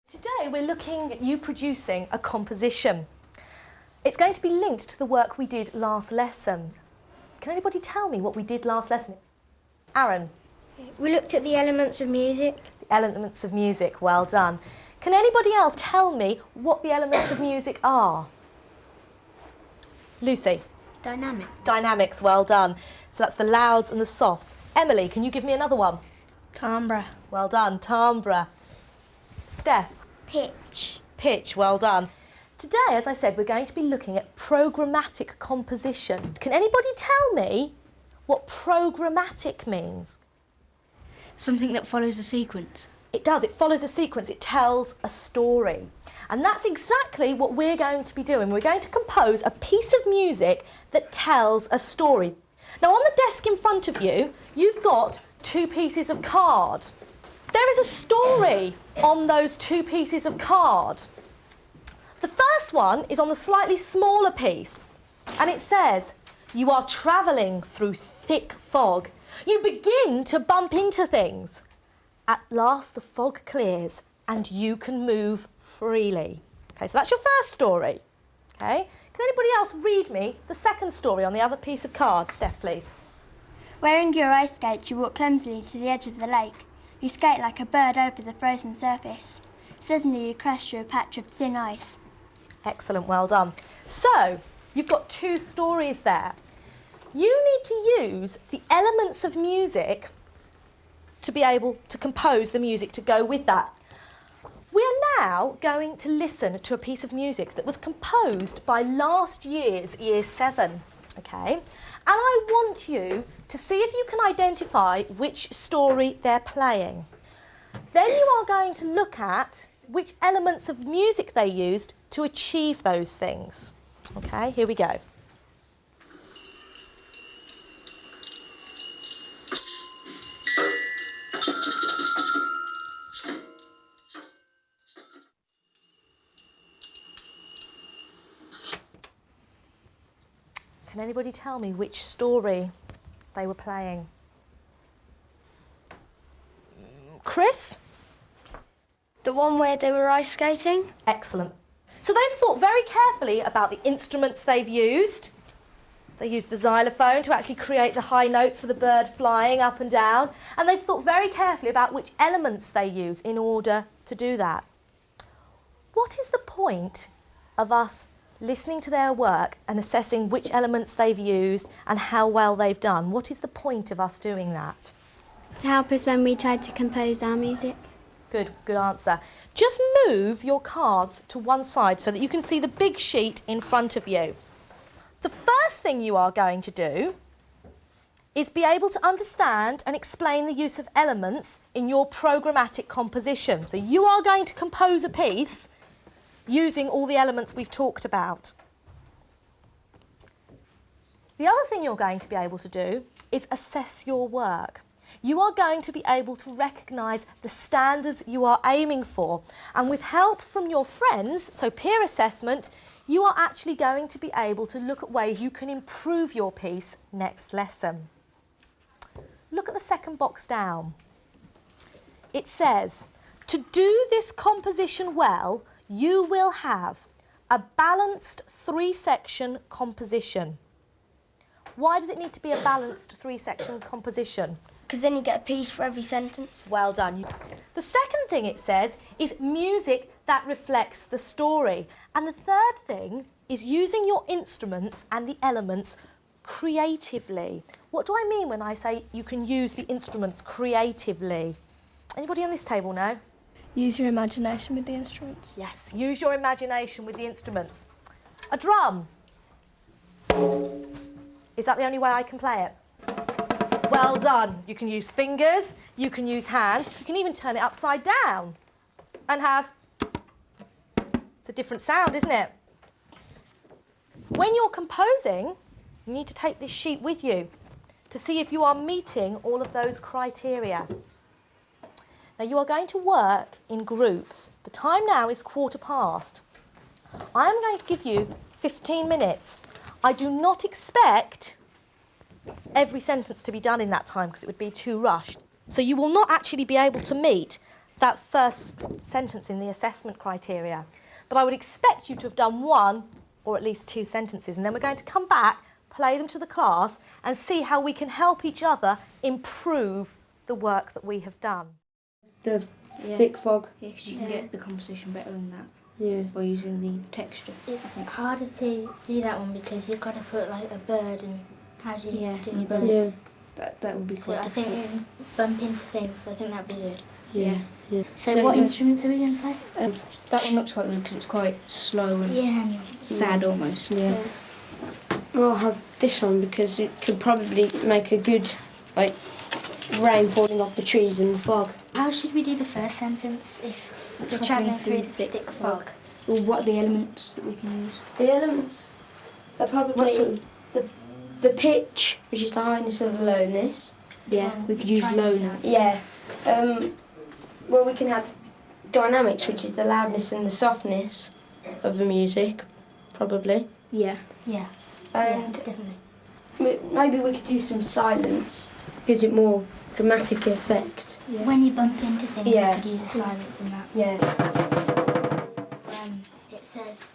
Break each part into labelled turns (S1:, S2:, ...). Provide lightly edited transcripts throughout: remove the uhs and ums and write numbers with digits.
S1: Today we're looking at you producing a composition. It's going to be linked to the work we did last lesson. Can anybody tell me what we did last lesson? Aaron?
S2: We looked at the elements of music.
S1: The elements of music, well done. Can anybody else tell me what the elements of music are? Lucy?
S2: Dynamic.
S1: Dynamics, well done. So that's the louds and the softs. Emily, can you give me another one?
S2: Timbre.
S1: Well done, timbre. Steph?
S2: Pitch.
S1: Pitch, well done. Today, as I said, we're going to be looking at programmatic composition. Can anybody tell me what programmatic means?
S3: Something that follows a sequence.
S1: It does, it follows a sequence, it tells a story. And that's exactly what we're going to be doing. We're going to compose a piece of music that tells a story. Now, on the desk in front of you, you've got two pieces of card. There is a story on those two pieces of card. The first one is on the slightly smaller piece, and it says, "You are travelling through thick fog. You begin to bump into things. At last the fog clears and you can move freely." Okay, so that's your first story. Okay, can anybody else read me the second story on the other piece of card? Steph, please.
S4: Wearing your ice skates, you walk clumsily to the edge of the lake. You skate like a bird over the frozen surface. Suddenly you crash through a patch of thin ice.
S1: Excellent, well done. So, you've got two stories there. You need to use the elements of music to be able to compose the music to go with that. We are now going to listen to a piece of music that was composed by last year's Year 7, okay? And I want you to see if you can identify which story they're playing. Then you are going to look at which elements of music they used to achieve those things. Okay, here we go. Can anybody tell me which story they were playing? Chris?
S2: The one where they were ice skating?
S1: Excellent. So they've thought very carefully about the instruments they've used. They used the xylophone to actually create the high notes for the bird flying up and down. And they've thought very carefully about which elements they use in order to do that. What is the point of us listening to their work and assessing which elements they've used and how well they've done? What is the point of us doing that?
S4: To help us when we try to compose our music.
S1: Good answer. Just move your cards to one side so that you can see the big sheet in front of you. The first thing you are going to do is be able to understand and explain the use of elements in your programmatic composition. So you are going to compose a piece using all the elements we've talked about. The other thing you're going to be able to do is assess your work. You are going to be able to recognise the standards you are aiming for, and with help from your friends, so peer assessment, you are actually going to be able to look at ways you can improve your piece next lesson. Look at the second box down. It says, to do this composition well, you will have a balanced three-section composition. Why does it need to be a balanced three-section composition?
S2: Because then you get a piece for every sentence.
S1: Well done. The second thing it says is music that reflects the story. And the third thing is using your instruments and the elements creatively. What do I mean when I say you can use the instruments creatively? Anybody on this table know?
S4: Use your imagination with the instruments.
S1: Yes, use your imagination with the instruments. A drum. Is that the only way I can play it? Well done. You can use fingers, you can use hands, you can even turn it upside down and have... It's a different sound, isn't it? When you're composing, you need to take this sheet with you to see if you are meeting all of those criteria. Now, you are going to work in groups. The time now is 1:15. I am going to give you 15 minutes. I do not expect every sentence to be done in that time because it would be too rushed. So you will not actually be able to meet that first sentence in the assessment criteria. But I would expect you to have done 1 or at least 2 sentences, and then we're going to come back, play them to the class, and see how we can help each other improve the work that we have done.
S5: The thick fog.
S3: Yeah, because you can get the composition better than that.
S5: Yeah.
S3: By using the texture.
S6: It's harder to do that one because you've got to put like a bird and how do you do a bird?
S5: Yeah.
S3: That would be
S6: So
S3: quite
S6: I think you bump into things. I think that'd be good.
S5: Yeah. Yeah.
S6: So what instruments are we going to play?
S3: that one looks quite good because it's quite slow and
S6: Yeah.
S3: sad almost.
S5: Yeah. Well, I'll have this one because it could probably make a good, like, rain falling off the trees in the fog.
S6: How should we do the first sentence if we're travelling through the thick fog?
S3: Or what are the elements that we can use?
S5: The elements are probably the pitch, which is the highness and the lowness.
S3: Yeah, we could use
S6: try and
S3: low
S6: use
S3: now.
S6: that.
S5: Yeah. Well, we can have dynamics, which is the loudness and the softness of the music, probably.
S3: Yeah.
S6: Yeah.
S5: And
S6: Definitely.
S5: maybe we could do some silence, gives it more dramatic effect.
S3: Yeah.
S6: When you bump into things,
S5: Yeah.
S6: you could use a silence in that.
S5: Yeah.
S6: It says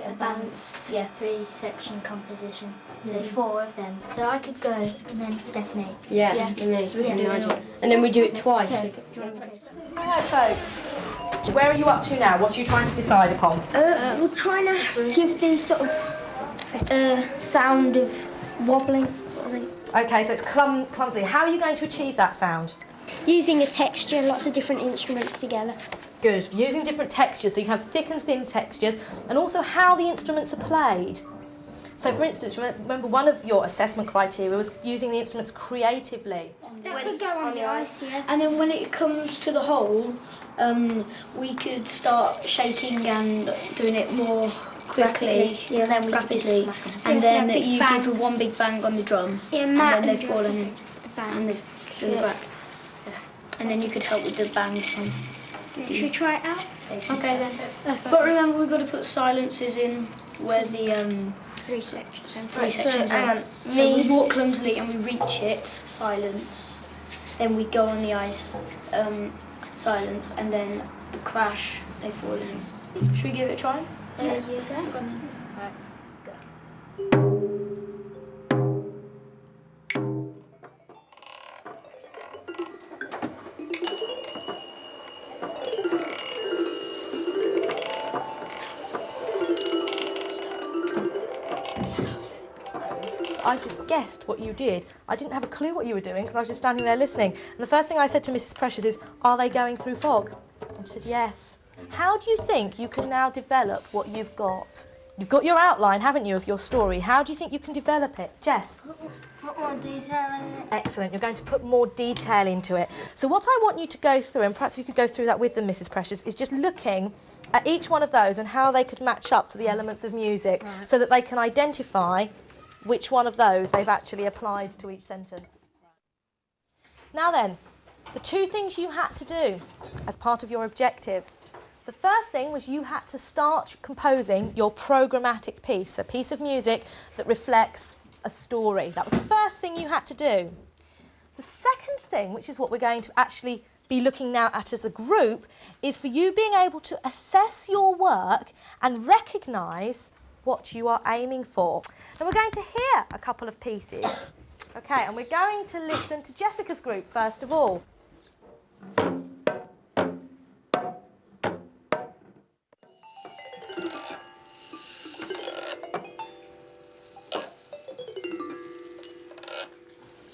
S6: a balanced 3-section composition. So 4 of them. So I could go and then Stephanie.
S5: Yeah.
S6: Yeah.
S5: So we can
S6: Yeah.
S5: imagine. And then we do it twice.
S1: Right, folks. Where are you up to now? What are you trying to decide upon?
S2: We're trying to give the sort of sound of wobbling sort of thing.
S1: Okay, so it's clumsy. How are you going to achieve that sound?
S4: Using a texture, lots of different instruments together.
S1: Good. Using different textures, so you can have thick and thin textures, and also how the instruments are played. So, for instance, remember one of your assessment criteria was using the instruments creatively.
S4: That could go on the ice, yeah.
S7: And then when it comes to the whole, we could start shaking and doing it more quickly,
S6: Yeah, then we could just
S7: rapidly,
S6: smack 'em.
S7: and
S4: Yeah,
S7: then
S4: big
S7: you
S4: bang.
S7: give a one big bang on the drum,
S4: Yeah,
S7: and
S4: Matt
S7: then they
S4: and
S7: fall
S4: drum.
S7: in
S4: The band.
S7: and they go in the back. Yeah. And then you could help with the bang drum.
S4: Should we try it out?
S7: Okay then. But remember, we've got to put silences in where the
S4: 3 sections.
S7: three sections
S5: hang
S7: are.
S5: on.
S7: So we walk clumsily and we reach it, silence. Then we go on the ice, silence, and then the crash, they fall in. Should we give it a try?
S6: Yeah.
S1: I just guessed what you did. I didn't have a clue what you were doing because I was just standing there listening. And the first thing I said to Mrs. Precious is, are they going through fog? And she said, yes. How do you think you can now develop what you've got? You've got your outline, haven't you, of your story. How do you think you can develop it? Jess?
S4: Put more detail in it.
S1: Excellent. You're going to put more detail into it. So what I want you to go through, and perhaps you could go through that with them, Mrs. Precious, is just looking at each one of those and how they could match up to the elements of music so that they can identify which one of those they've actually applied to each sentence. Now then, the 2 things you had to do as part of your objectives. The first thing was you had to start composing your programmatic piece, a piece of music that reflects a story. That was the first thing you had to do. The second thing, which is what we're going to actually be looking now at as a group, is for you being able to assess your work and recognise what you are aiming for. Now we're going to hear a couple of pieces, okay, and we're going to listen to Jessica's group first of all.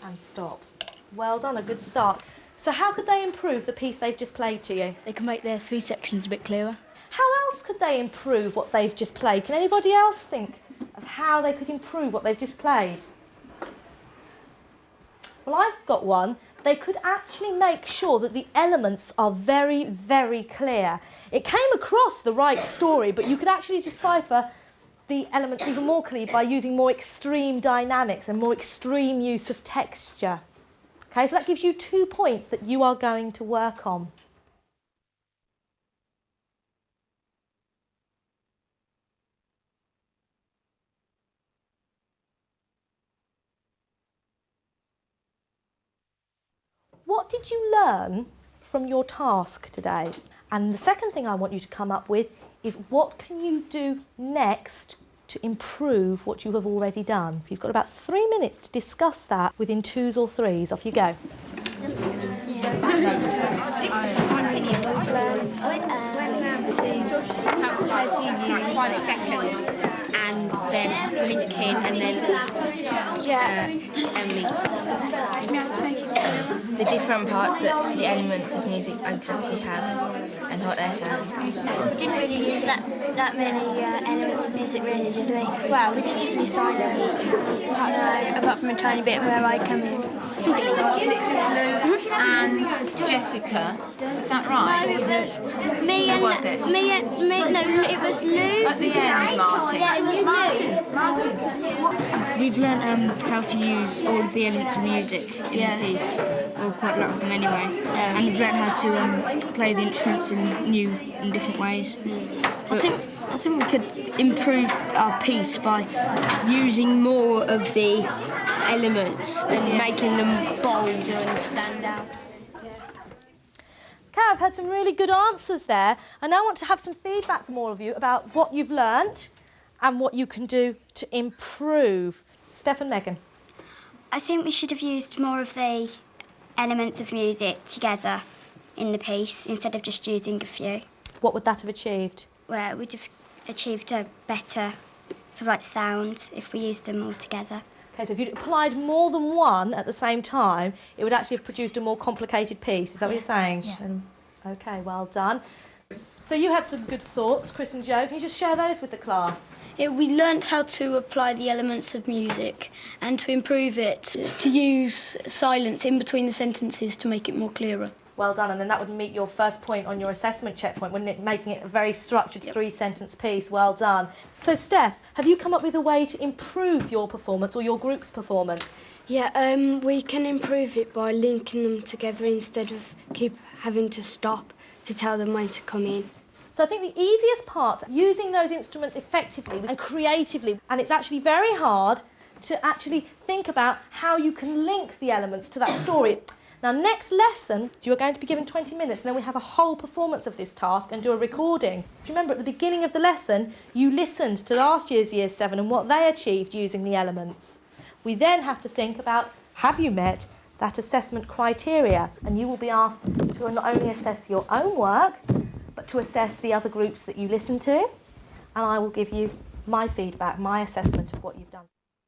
S1: And stop. Well done, a good start. So how could they improve the piece they've just played to you?
S3: They can make their 3 sections a bit clearer.
S1: How else could they improve what they've just played? Can anybody else think of how they could improve what they've just played? Well, I've got one. They could actually make sure that the elements are very, very clear. It came across the right story, but you could actually decipher the elements even more clearly by using more extreme dynamics and more extreme use of texture. Okay, so that gives you 2 points that you are going to work on. What did you learn from your task today. And the second thing I want you to come up with is what can you do next to improve what you have already done. You've got about 3 minutes to discuss that within 2s or 3s. Off you go.
S8: How to use 5 seconds and then link in and then Emily. The different parts that the elements of music exactly have and what they're saying.
S4: We didn't really use that many elements of music, really, did we? Well, we didn't use any silence, apart from a tiny bit where I come in.
S9: And Jessica, is that right?
S4: It was me and...
S9: was it?
S4: No, it was Lou.
S9: At the end, Martin.
S4: Yeah, it was Lou.
S3: We've learnt how to use all of the elements of music in the piece, or quite a lot of them anyway. And we've learnt how to play the instruments in new and different ways.
S7: I think we could improve our piece by using more of the elements and making them bolder and stand out.
S1: Okay, I've had some really good answers there. I now want to have some feedback from all of you about what you've learnt and what you can do to improve. Steph and Megan.
S4: I think we should have used more of the elements of music together in the piece instead of just using a few.
S1: What would that have achieved?
S4: Where we'd have achieved a better sort of like sound if we used them all together.
S1: Okay, so if you'd applied more than one at the same time, it would actually have produced a more complicated piece. Is that what you're saying? Yeah. Okay, well done. So you had some good thoughts, Chris and Jo. Can you just share those with the class?
S7: Yeah, we learnt how to apply the elements of music and to improve it, to use silence in between the sentences to make it more clearer.
S1: Well done, and then that would meet your first point on your assessment checkpoint, wouldn't it? Making it a very structured 3-sentence piece. Well done. So, Steph, have you come up with a way to improve your performance or your group's performance?
S10: Yeah, we can improve it by linking them together instead of keep having to stop to tell them when to come in.
S1: So I think the easiest part, using those instruments effectively and creatively, and it's actually very hard to actually think about how you can link the elements to that story. Now, next lesson, you are going to be given 20 minutes and then we have a whole performance of this task and do a recording. Do you remember at the beginning of the lesson, you listened to last year's Year 7 and what they achieved using the elements. We then have to think about, have you met that assessment criteria? And you will be asked to not only assess your own work, but to assess the other groups that you listen to. And I will give you my feedback, my assessment of what you've done.